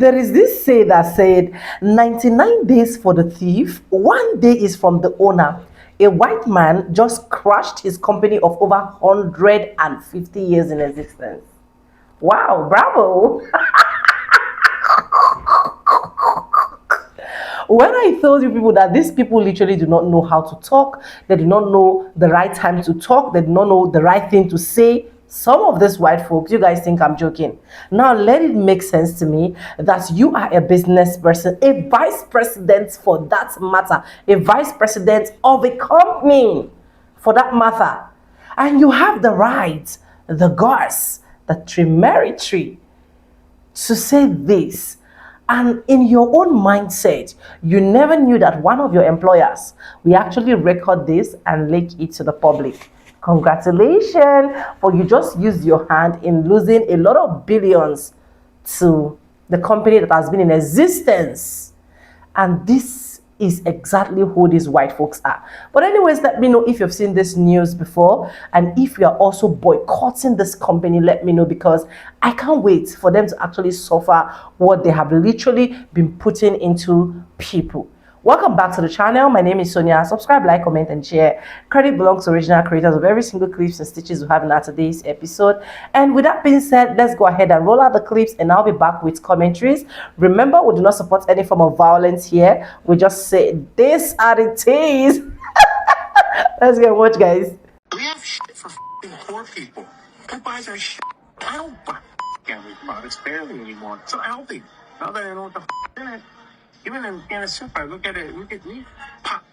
There is this say that said 99 days for the thief, 1 day is from the owner. A white man just crushed his company of over 150 years in existence. Wow, bravo. When I told you people that these people literally do not know how to talk, they do not know the right time to talk, they do not know the right thing to say. Some of these white folks, you guys think I'm joking. Now let it make sense to me that you are a business person, a vice president for that matter, a vice president of a company for that matter. And you have the right, the guts, the temerity to say this. And in your own mindset, you never knew that one of your employers will actually record this and leak it to the public. Congratulations, for you just used your hand in losing a lot of billions to the company that has been in existence. And this is exactly who these white folks are. But anyways, let me know if you've seen this news before, and if you are also boycotting this company, let me know, because I can't wait for them to actually suffer what they have literally been putting into people. Welcome back to the channel. My name is Sonia. Subscribe, like, comment, and share. Credit belongs to original creators of every single clips and stitches we have in our today's episode. And with that being said, let's go ahead and roll out the clips, and I'll be back with commentaries. Remember, we do not support any form of violence here. We just say this are the things. Let's get watch, guys. We have shit for poor people. Who buys our shit? I don't buy family products barely anymore. So healthy. Now that I know what the in it. Even in a can of soup, I look at it, look at me.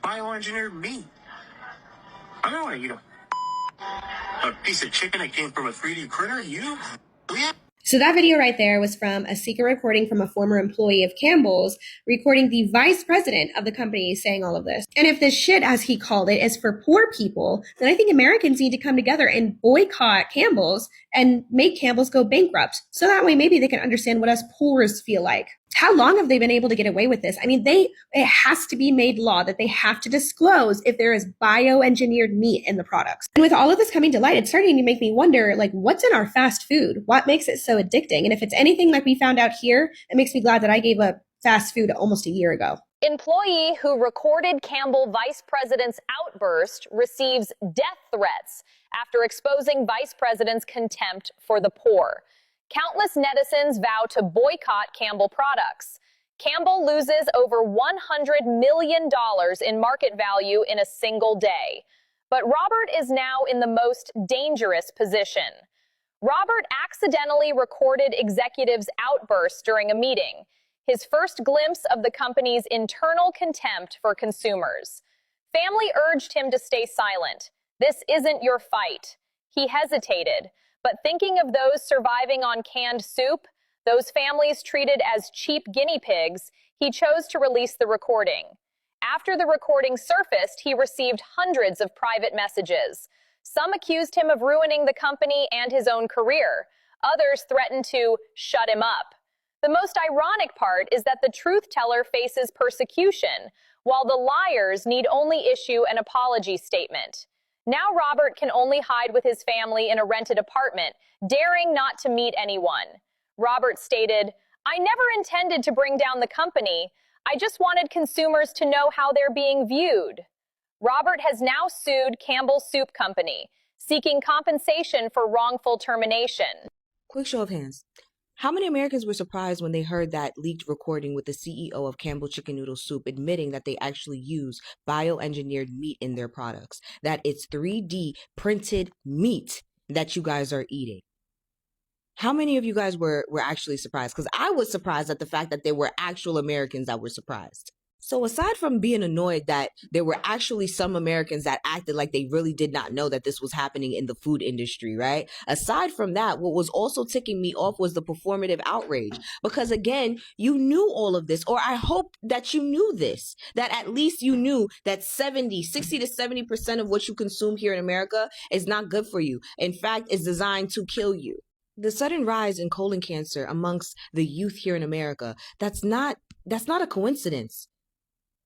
Bioengineered meat. I don't want to eat a piece of chicken that came from a 3D printer. You? We have So that video right there was from a secret recording from a former employee of Campbell's, recording the vice president of the company saying all of this. And if this shit, as he called it, is for poor people, then I think Americans need to come together and boycott Campbell's and make Campbell's go bankrupt. So that way maybe they can understand what us poors feel like. How long have they been able to get away with this? I mean, it has to be made law that they have to disclose if there is bioengineered meat in the products. And with all of this coming to light, it's starting to make me wonder, like, what's in our fast food? What makes it so addicting? And if it's anything like we found out here, it makes me glad that I gave up fast food almost a year ago. Employee who recorded Campbell vice president's outburst receives death threats after exposing vice president's contempt for the poor. Countless netizens vow to boycott Campbell products. Campbell loses over $100 million in market value in a single day. But Robert is now in the most dangerous position. Robert accidentally recorded executives' outbursts during a meeting, his first glimpse of the company's internal contempt for consumers. Family urged him to stay silent. This isn't your fight. He hesitated. But thinking of those surviving on canned soup, those families treated as cheap guinea pigs, he chose to release the recording. After the recording surfaced, he received hundreds of private messages. Some accused him of ruining the company and his own career. Others threatened to shut him up. The most ironic part is that the truth teller faces persecution, while the liars need only issue an apology statement. Now Robert can only hide with his family in a rented apartment, daring not to meet anyone. Robert stated, "I never intended to bring down the company. I just wanted consumers to know how they're being viewed." Robert has now sued Campbell Soup Company, seeking compensation for wrongful termination. Quick show of hands. How many Americans were surprised when they heard that leaked recording with the CEO of Campbell Chicken Noodle Soup admitting that they actually use bioengineered meat in their products, that it's 3D printed meat that you guys are eating? How many of you guys were actually surprised? Because I was surprised at the fact that there were actual Americans that were surprised. So aside from being annoyed that there were actually some Americans that acted like they really did not know that this was happening in the food industry, right? Aside from that, what was also ticking me off was the performative outrage. Because again, you knew all of this, or I hope that you knew this, that at least you knew that 60 to 70% of what you consume here in America is not good for you. In fact, it's designed to kill you. The sudden rise in colon cancer amongst the youth here in America, that's not a coincidence.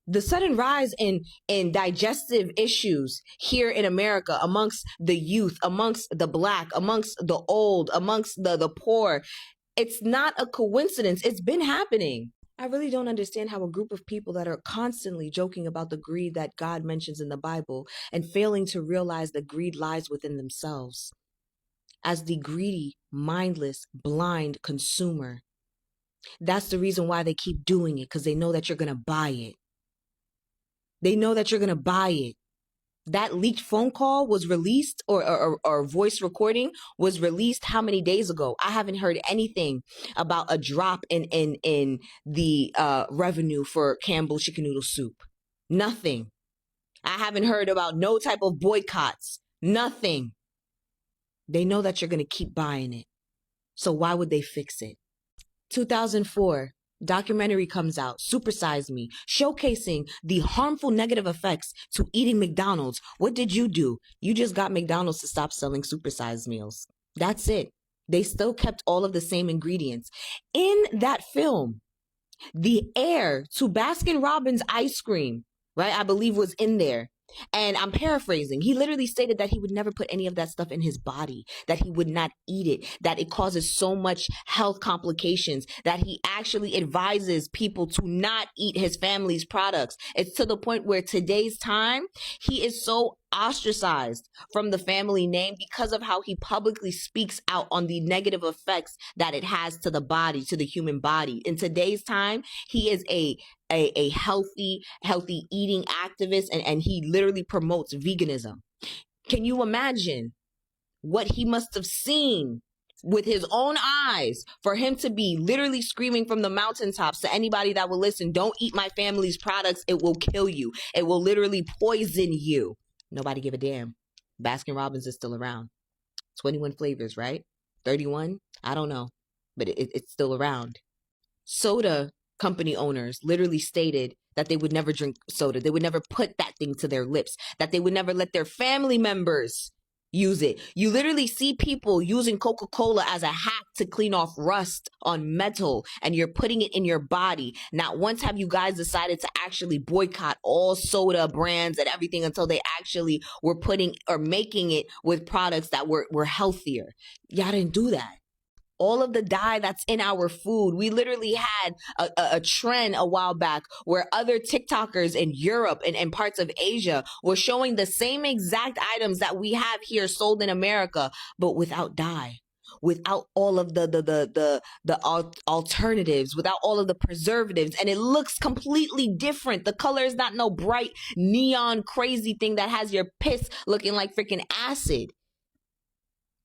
The sudden rise in digestive issues here in America amongst the youth, amongst the Black, amongst the old, amongst the poor, It's not a coincidence. It's been happening. I really don't understand how a group of people that are constantly joking about the greed that God mentions in the Bible and failing to realize that greed lies within themselves. As the greedy, mindless, blind consumer. That's the reason why they keep doing it, because they know that you're going to buy it. They know that you're going to buy it. That leaked phone call was released, or voice recording was released how many days ago? I haven't heard anything about a drop in the revenue for Campbell chicken noodle soup. Nothing. I haven't heard about no type of boycotts. Nothing. They know that you're going to keep buying it. So why would they fix it? 2004, documentary comes out, Super Size Me, showcasing the harmful negative effects to eating McDonald's. What did you do? You just got McDonald's to stop selling supersized meals. That's it. They still kept all of the same ingredients. In that film, the heir to Baskin-Robbins ice cream, right, I believe was in there. And I'm paraphrasing. He literally stated that he would never put any of that stuff in his body, that he would not eat it, that it causes so much health complications, that he actually advises people to not eat his family's products. It's to the point where today's time, he is so ostracized from the family name because of how he publicly speaks out on the negative effects that it has to the body, to the human body. In today's time, he is a healthy eating activist, and he literally promotes veganism. Can you imagine what he must have seen with his own eyes for him to be literally screaming from the mountaintops to anybody that will listen, don't eat my family's products, it will kill you. It will literally poison you. Nobody give a damn. Baskin-Robbins is still around. 21 flavors, right? 31? I don't know, but it's still around. Soda company owners literally stated that they would never drink soda. They would never put that thing to their lips, that they would never let their family members use it. You literally see people using Coca-Cola as a hack to clean off rust on metal, and you're putting it in your body. Not once have you guys decided to actually boycott all soda brands and everything until they actually were putting or making it with products that were healthier. Y'all didn't do that. All of the dye that's in our food. We literally had a trend a while back where other TikTokers in Europe and parts of Asia were showing the same exact items that we have here sold in America, but without dye, without all of the alternatives, without all of the preservatives. And it looks completely different. The color is not no bright neon crazy thing that has your piss looking like freaking acid.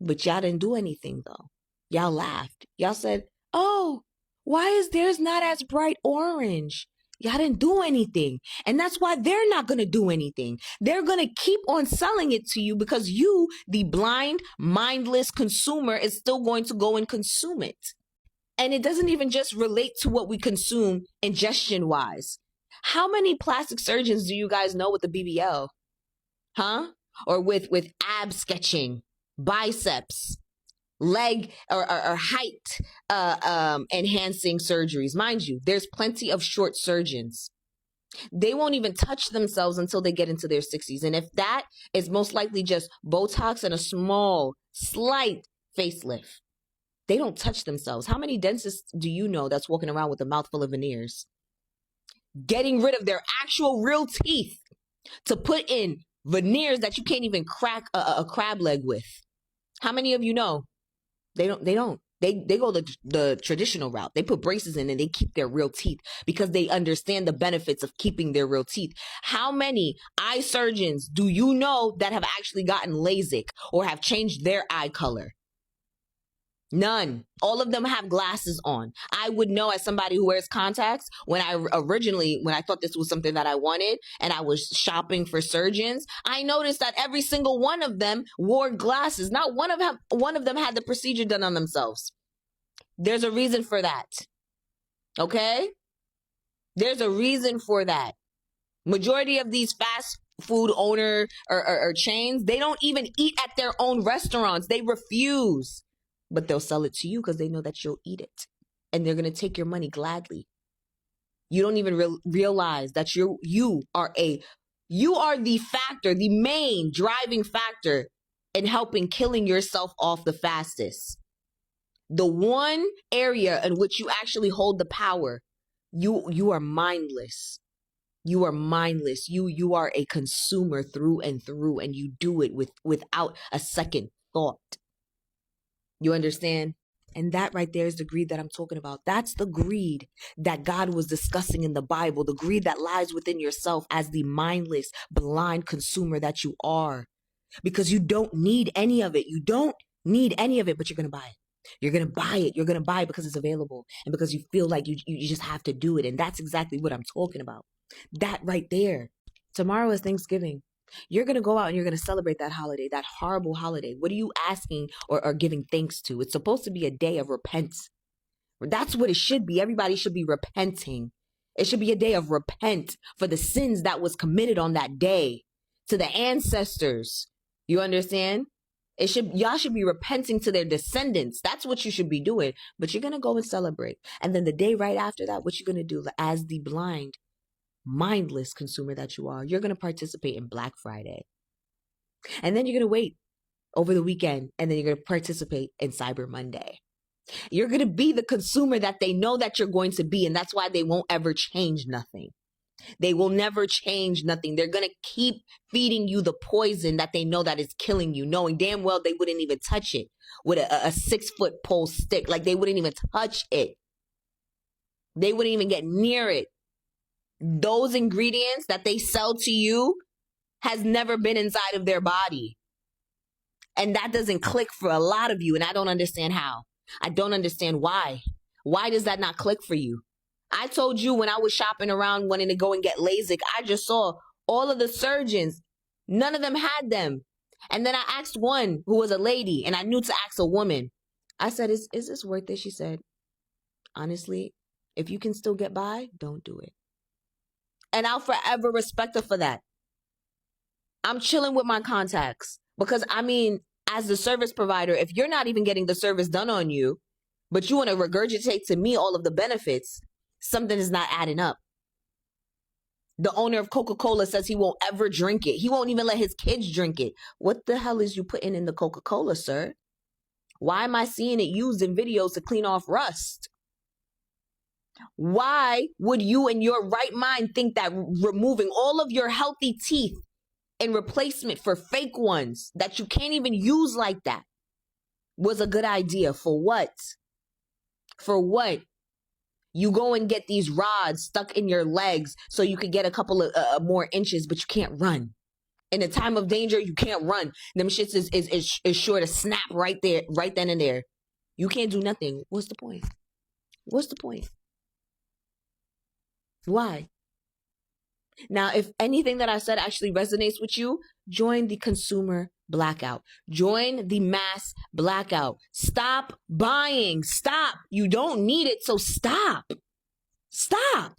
But y'all didn't do anything though. Y'all laughed. Y'all said, oh, why is theirs not as bright orange? Y'all didn't do anything. And that's why they're not going to do anything. They're going to keep on selling it to you because you, the blind, mindless consumer, is still going to go and consume it. And it doesn't even just relate to what we consume ingestion-wise. How many plastic surgeons do you guys know with the BBL? Huh? Or with ab sketching, biceps, leg or height enhancing surgeries. Mind you, there's plenty of short surgeons. They won't even touch themselves until they get into their 60s. And if that is most likely just Botox and a small, slight facelift, they don't touch themselves. How many dentists do you know that's walking around with a mouthful of veneers? Getting rid of their actual real teeth to put in veneers that you can't even crack a crab leg with. How many of you know? They don't. They go the traditional route. They put braces in and they keep their real teeth because they understand the benefits of keeping their real teeth. How many eye surgeons do you know that have actually gotten LASIK or have changed their eye color? None. All of them have glasses on. I would know as somebody who wears contacts when I thought this was something that I wanted and I was shopping for surgeons, I noticed that every single one of them wore glasses. Not one of them had the procedure done on themselves. There's a reason for that. Okay? There's a reason for that. Majority of these fast food owner or chains, they don't even eat at their own restaurants. They refuse. But they'll sell it to you because they know that you'll eat it. And they're going to take your money gladly. You don't even realize that you are the factor, the main driving factor in helping killing yourself off the fastest. The one area in which you actually hold the power, you are mindless. You are mindless. You are a consumer through and through, and you do it without a second thought. You understand? And that right there is the greed that I'm talking about. That's the greed that God was discussing in the Bible, the greed that lies within yourself as the mindless, blind consumer that you are. Because you don't need any of it. You don't need any of it, but you're going to buy it. You're going to buy it. You're going to buy it because it's available and because you feel like you just have to do it. And that's exactly what I'm talking about. That right there. Tomorrow is Thanksgiving. You're going to go out and you're going to celebrate that holiday, that horrible holiday. What are you asking or giving thanks to? It's supposed to be a day of repentance. That's what it should be. Everybody should be repenting. It should be a day of repent for the sins that was committed on that day to the ancestors. You understand? Y'all should be repenting to their descendants. That's what you should be doing. But you're going to go and celebrate. And then the day right after that, what you're going to do as the blind, mindless consumer that you are, you're going to participate in Black Friday. And then you're going to wait over the weekend. And then you're going to participate in Cyber Monday. You're going to be the consumer that they know that you're going to be. And that's why they won't ever change nothing. They will never change nothing. They're going to keep feeding you the poison that they know that is killing you, knowing damn well they wouldn't even touch it with a 6-foot pole stick. Like they wouldn't even touch it. They wouldn't even get near it. Those ingredients that they sell to you has never been inside of their body. And that doesn't click for a lot of you. And I don't understand how. I don't understand why. Why does that not click for you? I told you when I was shopping around wanting to go and get LASIK, I just saw all of the surgeons. None of them had them. And then I asked one who was a lady, and I knew to ask a woman. I said, is this worth it? She said, honestly, if you can still get by, don't do it. And I'll forever respect her for that. I'm chilling with my contacts because, I mean, as the service provider, if you're not even getting the service done on you, but you want to regurgitate to me all of the benefits, something is not adding up. The owner of Coca-Cola says he won't ever drink it. He won't even let his kids drink it. What the hell is you putting in the Coca-Cola, sir? Why am I seeing it used in videos to clean off rust? Why would you in your right mind think that removing all of your healthy teeth in replacement for fake ones that you can't even use like that was a good idea? For what? For what? You go and get these rods stuck in your legs so you could get a couple of more inches, but you can't run. In a time of danger, you can't run. Them shits is sure to snap right there, right then and there. You can't do nothing. What's the point? What's the point? Why? Now, if anything that I said actually resonates with you, join the consumer blackout. Join the mass blackout. Stop buying. Stop. You don't need it, so stop. Stop.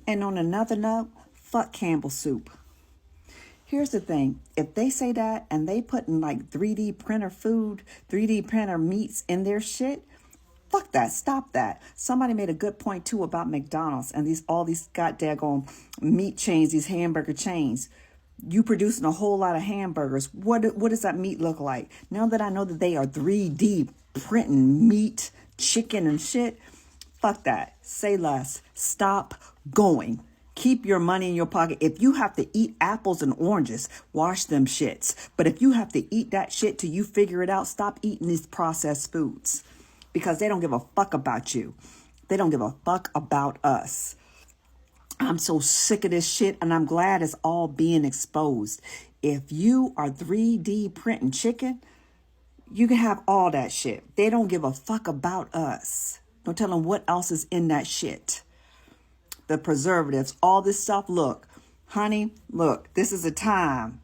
And on another note, fuck Campbell soup. Here's the thing. If they say that and they put in like 3D printer food, 3D printer meats in their shit, fuck that. Stop that. Somebody made a good point too about McDonald's and all these goddamn meat chains, these hamburger chains. You producing a whole lot of hamburgers. What does that meat look like? Now that I know that they are 3D printing meat, chicken and shit, fuck that. Say less. Stop going. Keep your money in your pocket. If you have to eat apples and oranges, wash them shits. But if you have to eat that shit till you figure it out, stop eating these processed foods. Because they don't give a fuck about you. They don't give a fuck about us. I'm so sick of this shit, and I'm glad it's all being exposed. If you are 3D printing chicken, you can have all that shit. They don't give a fuck about us. Don't tell them what else is in that shit. The preservatives, all this stuff. Look, honey, look, this is a time.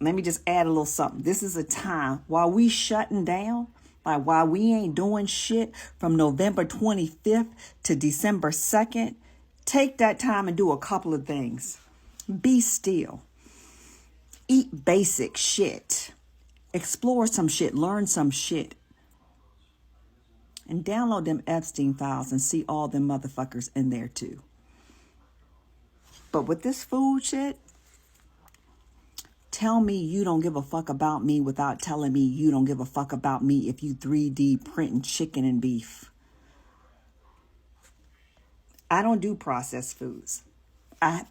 Let me just add a little something. This is a time while we shutting down, like while we ain't doing shit from November 25th to December 2nd, take that time and do a couple of things. Be still. Eat basic shit. Explore some shit. Learn some shit. And download them Epstein files and see all them motherfuckers in there too. But with this food shit, Tell me you don't give a fuck about me without telling me you don't give a fuck about me if you 3D printing chicken and beef. I don't do processed foods.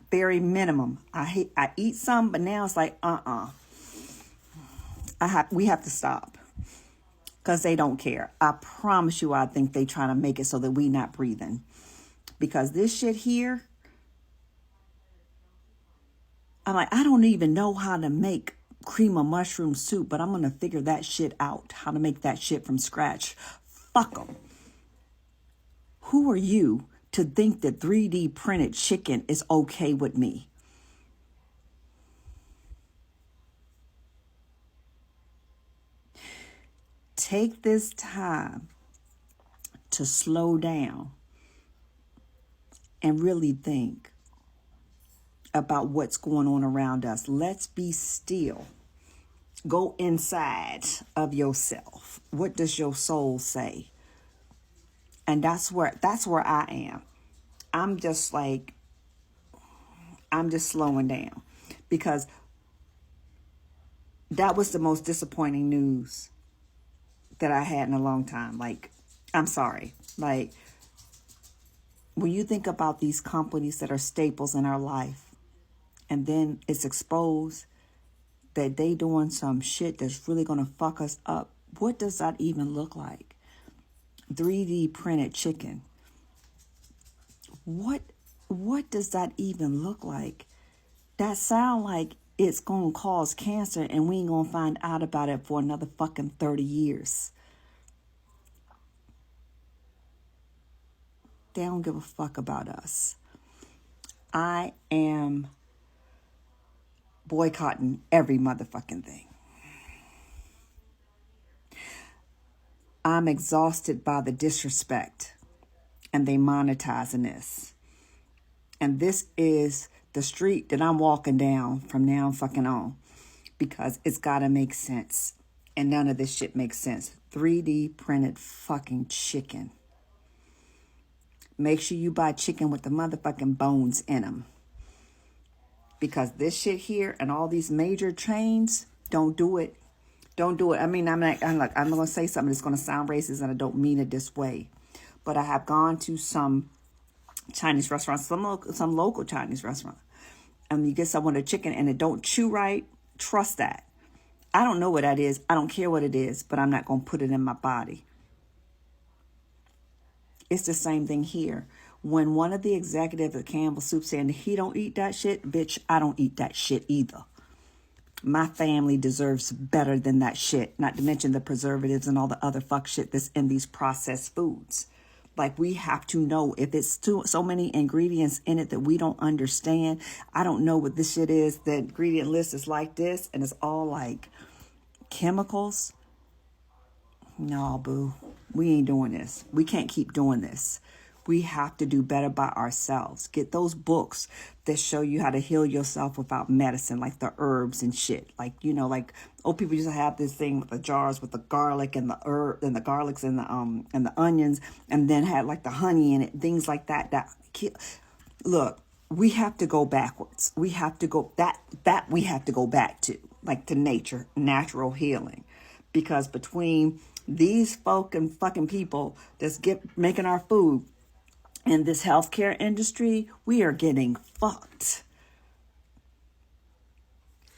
Very minimum. I eat some, but now it's like, we have to stop. Because they don't care. I promise you, I think they trying to make it so that we not breathing. Because this shit here, I'm like, I don't even know how to make cream of mushroom soup, but I'm going to figure that shit out, how to make that shit from scratch. Fuck them. Who are you to think that 3D printed chicken is okay with me? Take this time to slow down and really think about what's going on around us. Let's be still. Go inside of yourself. What does your soul say? And that's where I am. I'm just slowing down, because that was the most disappointing news that I had in a long time. Like, I'm sorry. Like, when you think about these companies that are staples in our life, and then it's exposed that they doing some shit that's really going to fuck us up, what does that even look like? 3D printed chicken. What does that even look like? That sound like it's going to cause cancer and we ain't going to find out about it for another fucking 30 years. They don't give a fuck about us. I am boycotting every motherfucking thing. I'm exhausted by the disrespect, and they monetizing this. And this is the street that I'm walking down from now fucking on, because it's gotta make sense. And none of this shit makes sense. 3D printed fucking chicken. Make sure you buy chicken with the motherfucking bones in them. Because this shit here and all these major chains, don't do it. Don't do it. I mean, I'm going to say something that's going to sound racist, and I don't mean it this way. But I have gone to some Chinese restaurants, some local Chinese restaurant. And you get someone a chicken and it don't chew right, trust that. I don't know what that is. I don't care what it is, but I'm not going to put it in my body. It's the same thing here. When one of the executives at Campbell Soup saying he don't eat that shit, bitch, I don't eat that shit either. My family deserves better than that shit, not to mention the preservatives and all the other fuck shit that's in these processed foods. Like, we have to know if it's so many ingredients in it that we don't understand. I don't know what this shit is. The ingredient list is like this, and it's all like chemicals. No, boo. We ain't doing this. We can't keep doing this. We have to do better by ourselves. Get those books that show you how to heal yourself without medicine, like the herbs and shit. Like, you know, like old people used to have this thing with the jars with the garlic and the herb and the garlics and the onions, and then had like the honey in it, things like that. Look, we have to go backwards. We have to go we have to go back to, like, to nature, natural healing, because between these fucking people that's making our food, in this healthcare industry, we are getting fucked.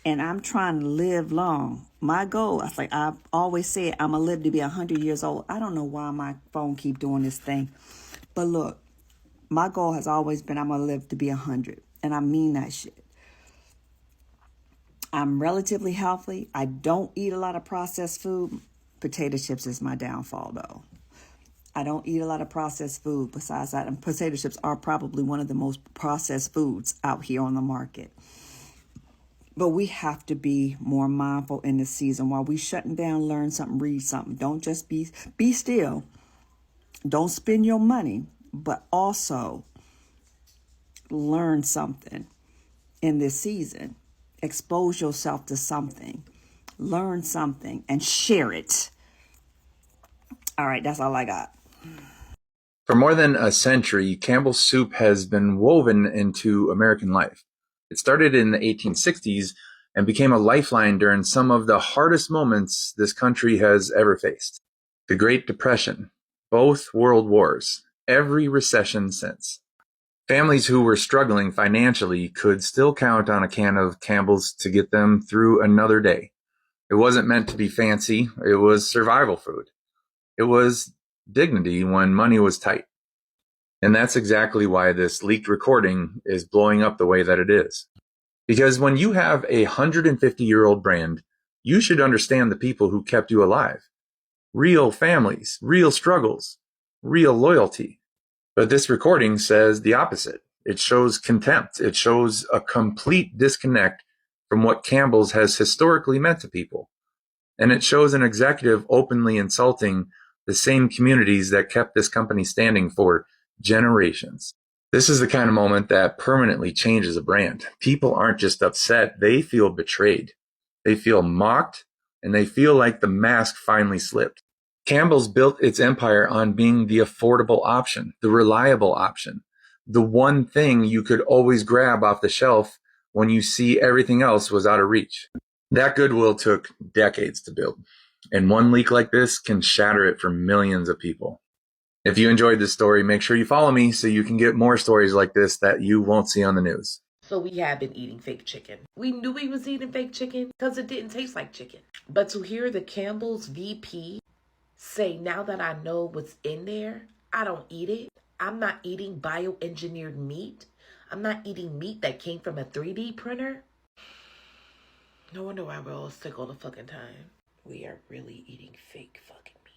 And I'm trying to live long. My goal, I always say, I'm going to live to be 100 years old. I don't know why my phone keep doing this thing. But look, my goal has always been I'm going to live to be 100. And I mean that shit. I'm relatively healthy. I don't eat a lot of processed food. Potato chips is my downfall, though. I don't eat a lot of processed food besides that. And potato chips are probably one of the most processed foods out here on the market. But we have to be more mindful in this season. While we shutting down, learn something, read something. Don't just be still. Don't spend your money, but also learn something in this season. Expose yourself to something. Learn something and share it. All right, that's all I got. For more than a century, Campbell's soup has been woven into American life. It started in the 1860s and became a lifeline during some of the hardest moments this country has ever faced. The Great Depression, both world wars, every recession since. Families who were struggling financially could still count on a can of Campbell's to get them through another day. It wasn't meant to be fancy, it was survival food. It was dignity when money was tight. And that's exactly why this leaked recording is blowing up the way that it is. Because when you have a 150-year-old brand, you should understand the people who kept you alive. Real families, real struggles, real loyalty. But this recording says the opposite. It shows contempt. It shows a complete disconnect from what Campbell's has historically meant to people. And it shows an executive openly insulting the same communities that kept this company standing for generations. This is the kind of moment that permanently changes a brand. People aren't just upset, they feel betrayed. They feel mocked, and they feel like the mask finally slipped. Campbell's built its empire on being the affordable option, the reliable option, the one thing you could always grab off the shelf when you see everything else was out of reach. That goodwill took decades to build, and one leak like this can shatter it for millions of people. If you enjoyed this story, make sure you follow me so you can get more stories like this that you won't see on the news. So we have been eating fake chicken. We knew we was eating fake chicken because it didn't taste like chicken. But to hear the Campbell's VP say, now that I know what's in there, I don't eat it. I'm not eating bioengineered meat. I'm not eating meat that came from a 3D printer. No wonder why we're all sick all the fucking time. We are really eating fake fucking meat.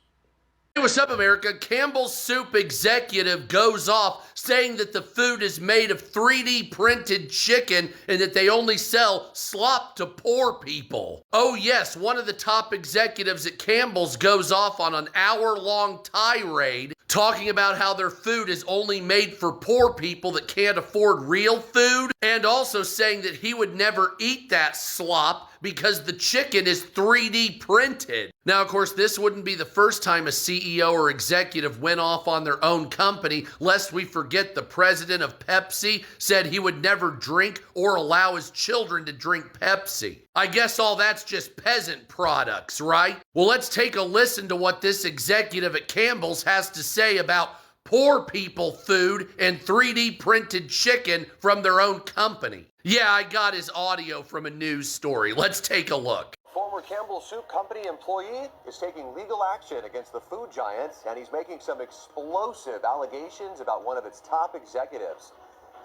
Hey, what's up, America? Campbell's Soup executive goes off saying that the food is made of 3D printed chicken and that they only sell slop to poor people. Oh yes, one of the top executives at Campbell's goes off on an hour-long tirade talking about how their food is only made for poor people that can't afford real food, and also saying that he would never eat that slop because the chicken is 3D printed. Now, of course, this wouldn't be the first time a CEO or executive went off on their own company, lest we forget the president of Pepsi said he would never drink or allow his children to drink Pepsi. I guess all that's just peasant products, right? Well, let's take a listen to what this executive at Campbell's has to say about poor people food and 3D printed chicken from their own company. Yeah, I got his audio from a news story. Let's take a look. Former Campbell Soup Company employee is taking legal action against the food giants, and he's making some explosive allegations about one of its top executives.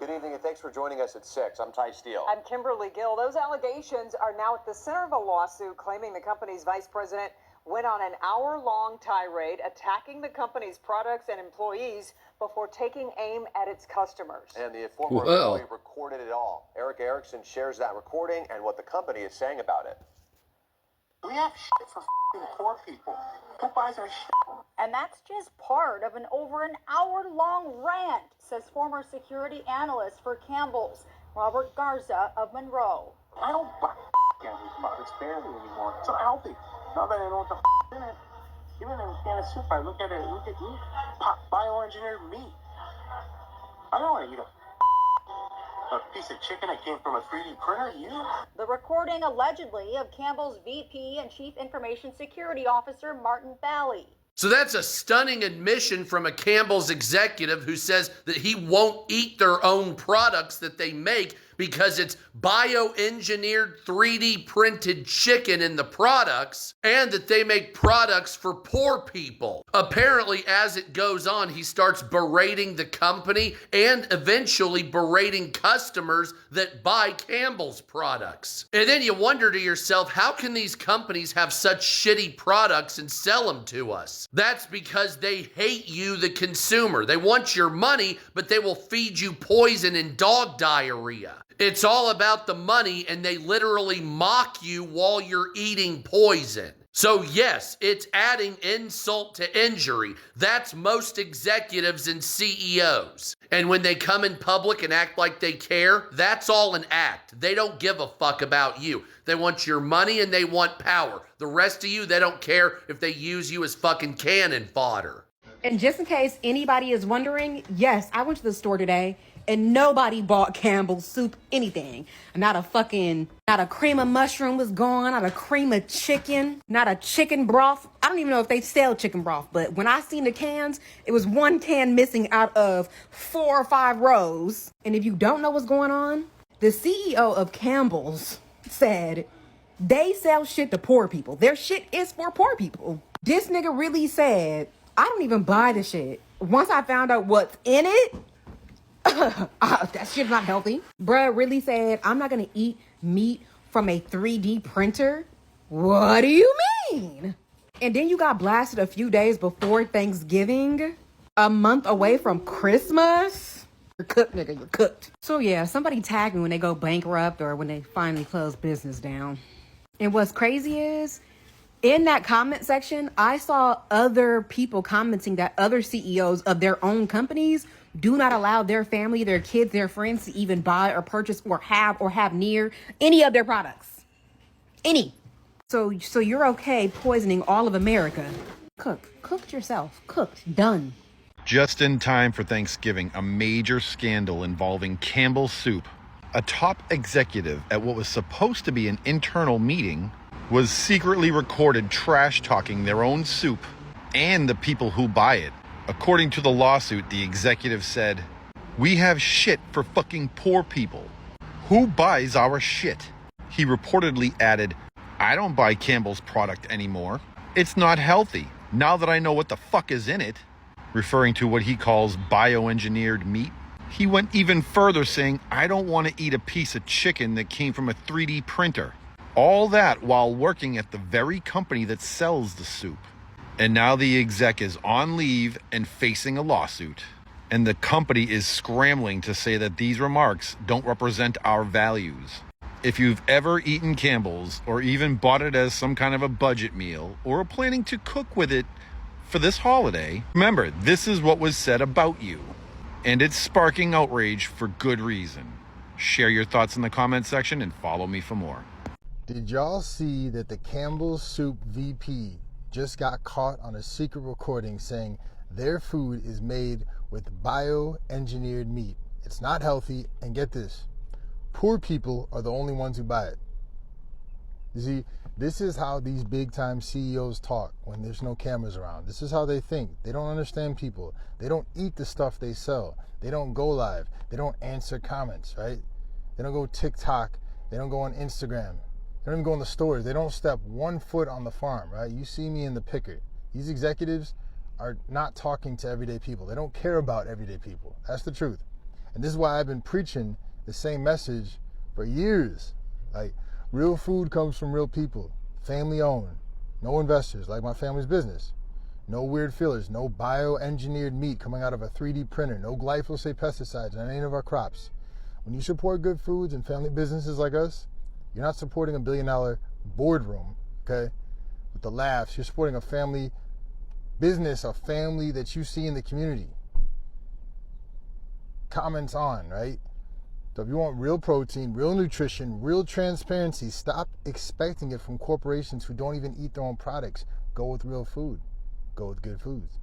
Good evening, and thanks for joining us at 6. I'm Ty Steele. I'm Kimberly Gill. Those allegations are now at the center of a lawsuit claiming the company's vice president went on an hour-long tirade attacking the company's products and employees before taking aim at its customers. And the former employee recorded it all. Eric Erickson shares that recording and what the company is saying about it. We have shit for poor people. Who buys our shit? And that's just part of an over an hour-long rant, says former security analyst for Campbell's, Robert Garza of Monroe. I don't buy Campbell's products barely anymore. It's unhealthy. Now that I know what the in it, even in a can of soup, I look at it, look at meat, bioengineered meat. I don't want to eat a piece of chicken that came from a 3D printer. The recording allegedly of Campbell's VP and Chief Information Security Officer Martin Bally. So that's a stunning admission from a Campbell's executive who says that he won't eat their own products that they make because it's bioengineered 3D printed chicken in the products, and that they make products for poor people. Apparently, as it goes on, he starts berating the company and eventually berating customers that buy Campbell's products. And then you wonder to yourself, how can these companies have such shitty products and sell them to us? That's because they hate you, the consumer. They want your money, but they will feed you poison and dog diarrhea. It's all about the money, and they literally mock you while you're eating poison. So yes, it's adding insult to injury. That's most executives and CEOs. And when they come in public and act like they care, that's all an act. They don't give a fuck about you. They want your money and they want power. The rest of you, they don't care if they use you as fucking cannon fodder. And just in case anybody is wondering, yes, I went to the store today and nobody bought Campbell's soup anything. Not a cream of mushroom was gone, not a cream of chicken, not a chicken broth. I don't even know if they sell chicken broth, but when I seen the cans, it was one can missing out of 4 or 5 rows. And if you don't know what's going on, the CEO of Campbell's said they sell shit to poor people. Their shit is for poor people. This nigga really said, I don't even buy the shit. Once I found out what's in it, that shit's not healthy. Bruh really said, I'm not gonna eat meat from a 3D printer. What do you mean? And then you got blasted a few days before Thanksgiving, a month away from Christmas. You're cooked, nigga, you're cooked. So yeah, somebody tag me when they go bankrupt or when they finally close business down. And what's crazy is, in that comment section, I saw other people commenting that other CEOs of their own companies do not allow their family, their kids, their friends to even buy or purchase or have near any of their products. Any. So you're okay poisoning all of America. Cooked yourself. Cooked. Done. Just in time for Thanksgiving, a major scandal involving Campbell Soup. A top executive at what was supposed to be an internal meeting was secretly recorded trash-talking their own soup and the people who buy it. According to the lawsuit, the executive said, "We have shit for fucking poor people. Who buys our shit?" He reportedly added, "I don't buy Campbell's product anymore. It's not healthy, now that I know what the fuck is in it," referring to what he calls bioengineered meat. He went even further, saying, "I don't want to eat a piece of chicken that came from a 3D printer." All that while working at the very company that sells the soup. And now the exec is on leave and facing a lawsuit. And the company is scrambling to say that these remarks don't represent our values. If you've ever eaten Campbell's or even bought it as some kind of a budget meal or are planning to cook with it for this holiday, remember, this is what was said about you. And it's sparking outrage for good reason. Share your thoughts in the comment section and follow me for more. Did y'all see that the Campbell's Soup VP just got caught on a secret recording saying their food is made with bioengineered meat? It's not healthy, and get this, poor people are the only ones who buy it. You see, this is how these big-time CEOs talk when there's no cameras around. This is how they think. They don't understand people. They don't eat the stuff they sell. They don't go live. They don't answer comments, right? They don't go TikTok. They don't go on Instagram. They don't even go in the stores. They don't step 1 foot on the farm, right? You see me in the picker. These executives are not talking to everyday people. They don't care about everyday people. That's the truth. And this is why I've been preaching the same message for years. Like, real food comes from real people, family owned, no investors, like my family's business. No weird fillers, no bioengineered meat coming out of a 3D printer, no glyphosate pesticides on any of our crops. When you support good foods and family businesses like us, you're not supporting $1 billion boardroom, okay, with the laughs. You're supporting a family business, a family that you see in the community. Comments on, right? So if you want real protein, real nutrition, real transparency, stop expecting it from corporations who don't even eat their own products. Go with real food. Go with good foods.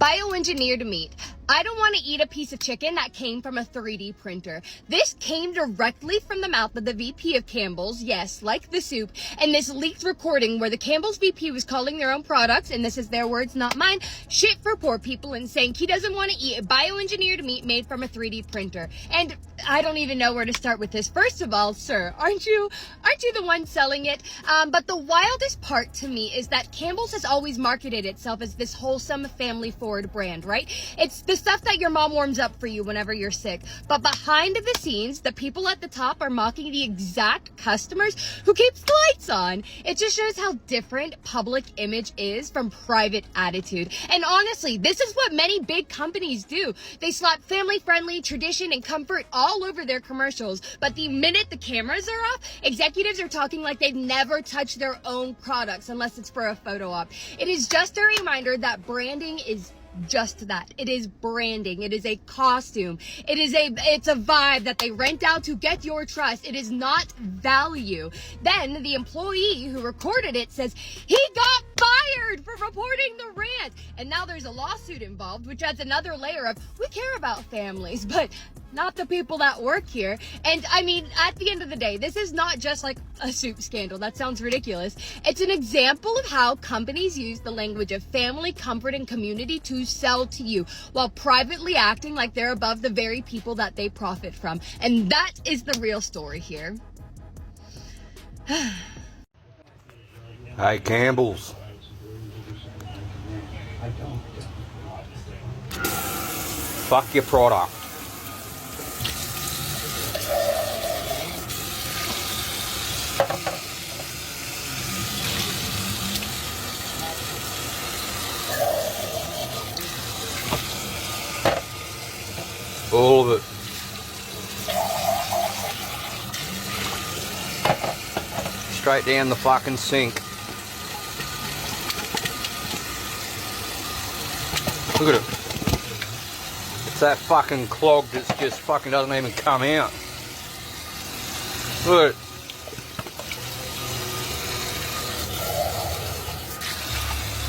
Bioengineered meat. I don't want to eat a piece of chicken that came from a 3D printer. This came directly from the mouth of the VP of Campbell's, yes, like the soup, and this leaked recording where the Campbell's VP was calling their own products, and this is their words, not mine, shit for poor people, and saying he doesn't want to eat bioengineered meat made from a 3D printer. And I don't even know where to start with this. First of all, sir, aren't you the one selling it? But the wildest part to me is that Campbell's has always marketed itself as this wholesome, family-forward brand, right? It's the stuff that your mom warms up for you whenever you're sick. But behind the scenes, the people at the top are mocking the exact customers who keeps the lights on. It just shows how different public image is from private attitude. And honestly, this is what many big companies do. They slap family-friendly, tradition, and comfort all over their commercials. But the minute the cameras are off, executives are talking like they've never touched their own products unless it's for a photo op. It is just a reminder that branding is just that. It is branding. It is a costume. It's a vibe that they rent out to get your trust. It is not value. Then the employee who recorded it says he got fired for reporting the rant. And now there's a lawsuit involved, which adds another layer of we care about families, but not the people that work here. And I mean, at the end of the day, this is not just like a soup scandal. That sounds ridiculous. It's an example of how companies use the language of family, comfort, and community to sell to you while privately acting like they're above the very people that they profit from. And that is the real story here. Hey, Campbell's. Fuck your product. All of it. Straight down the fucking sink. Look at it. It's that fucking clog that's just fucking doesn't even come out. Look at it.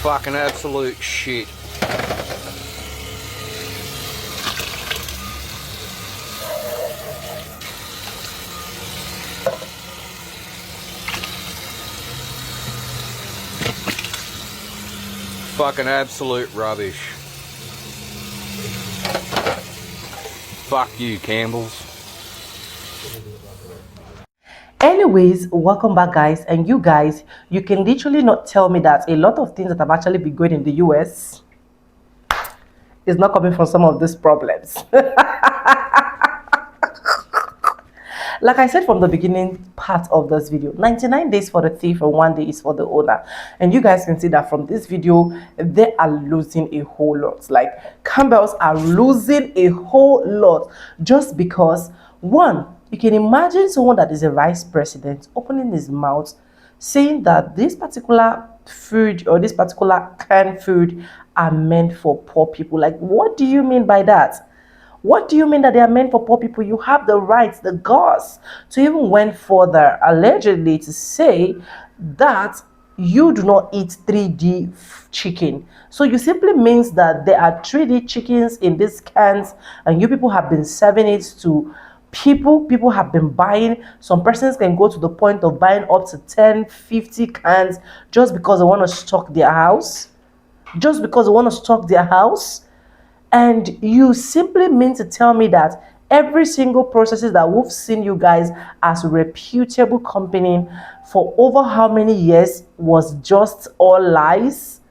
Fucking absolute shit. Fucking absolute rubbish. Fuck you, Campbell's. Anyways, welcome back, guys. And you guys, you can literally not tell me that a lot of things that have actually been going in the US is not coming from some of these problems. Like I said from the beginning part of this video, 99 days for the thief and 1 day is for the owner. And you guys can see that from this video, they are losing a whole lot. Like, Campbell's are losing a whole lot just because, one, you can imagine someone that is a vice president opening his mouth saying that this particular food or this particular canned food are meant for poor people. Like, what do you mean by that? What do you mean that they are meant for poor people? You have the rights, the guts to even went further, allegedly, to say that you do not eat 3D chicken. So you simply means that there are 3D chickens in these cans and you people have been serving it to people have been buying. Some persons can go to the point of buying up to 10, 50 cans just because they want to stock their house. Just because they want to stock their house. And you simply mean to tell me that every single processes that we've seen you guys as a reputable company for over how many years was just all lies?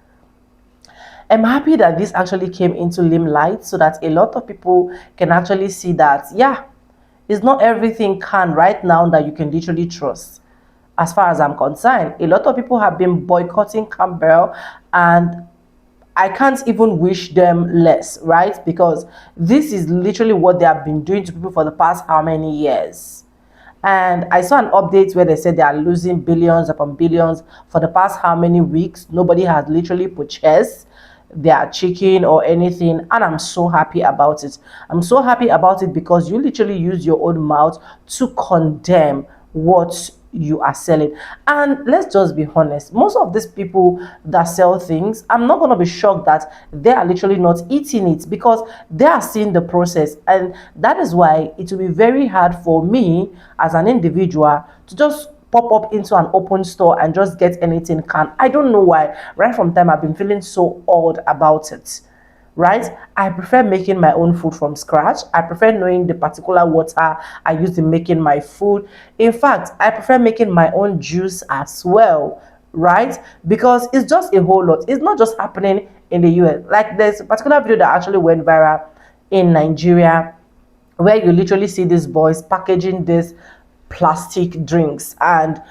I'm happy that this actually came into limelight so that a lot of people can actually see that, yeah, it's not everything can right now that you can literally trust. As far as I'm concerned, a lot of people have been boycotting Campbell, and I can't even wish them less, right? Because this is literally what they have been doing to people for the past how many years. And I saw an update where they said they are losing billions upon billions for the past how many weeks. Nobody has literally purchased their chicken or anything, and I'm so happy about it. I'm so happy about it because you literally use your own mouth to condemn what you are selling. And let's just be honest, most of these people that sell things, I'm not going to be shocked that they are literally not eating it because they are seeing the process. And that is why it will be very hard for me as an individual to just pop up into an open store and just get anything can. I don't know why. Right from time I've been feeling so odd about it. Right? I prefer making my own food from scratch. I prefer knowing the particular water I use in making my food. In fact, I prefer making my own juice as well, right? Because it's just a whole lot. It's not just happening in the US. Like, there's a particular video that actually went viral in Nigeria where you literally see these boys packaging this plastic drinks and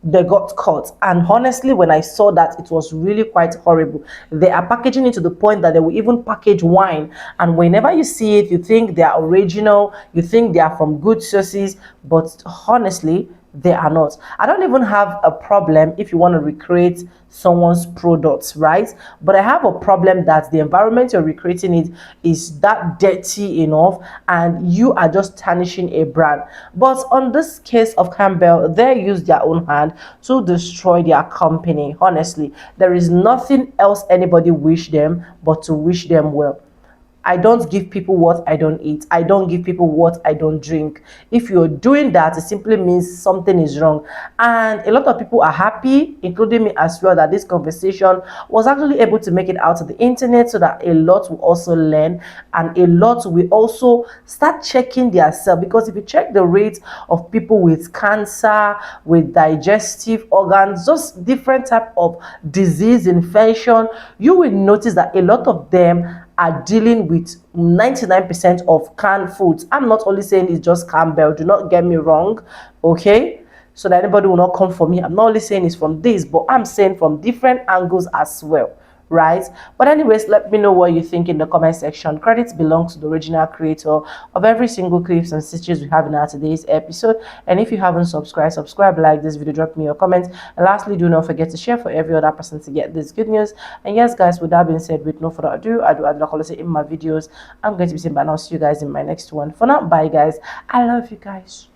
they got caught. And honestly, when I saw that, it was really quite horrible. They are packaging it to the point that they will even package wine, and whenever you see it, you think they are original, you think they are from good sources, but honestly, they are not. I don't even have a problem if you want to recreate someone's products, right? But I have a problem that the environment you're recreating it is that dirty enough and you are just tarnishing a brand. But on this case of Campbell, they used their own hand to destroy their company. Honestly, there is nothing else anybody wish them but to wish them well. I don't give people what I don't eat. I don't give people what I don't drink. If you're doing that, it simply means something is wrong. And a lot of people are happy, including me as well, that this conversation was actually able to make it out to the internet so that a lot will also learn and a lot will also start checking their self. Because if you check the rate of people with cancer, with digestive organs, just different type of disease, infection, you will notice that a lot of them are dealing with 99% of canned foods. I'm not only saying it's just Campbell, do not get me wrong, okay? So that anybody will not come for me. I'm not only saying it's from this, but I'm saying from different angles as well, right? But anyways, let me know what you think in the comment section. Credits belongs to the original creator of every single clips and stitches we have in our today's episode. And if you haven't subscribed, subscribe, like this video, drop me your comments. And lastly, do not forget to share for every other person to get this good news. And yes, guys, with that being said, with no further ado, I do like I say in my videos, I'm going to be saying bye now. See you guys in my next one. For now, bye guys. I love you guys.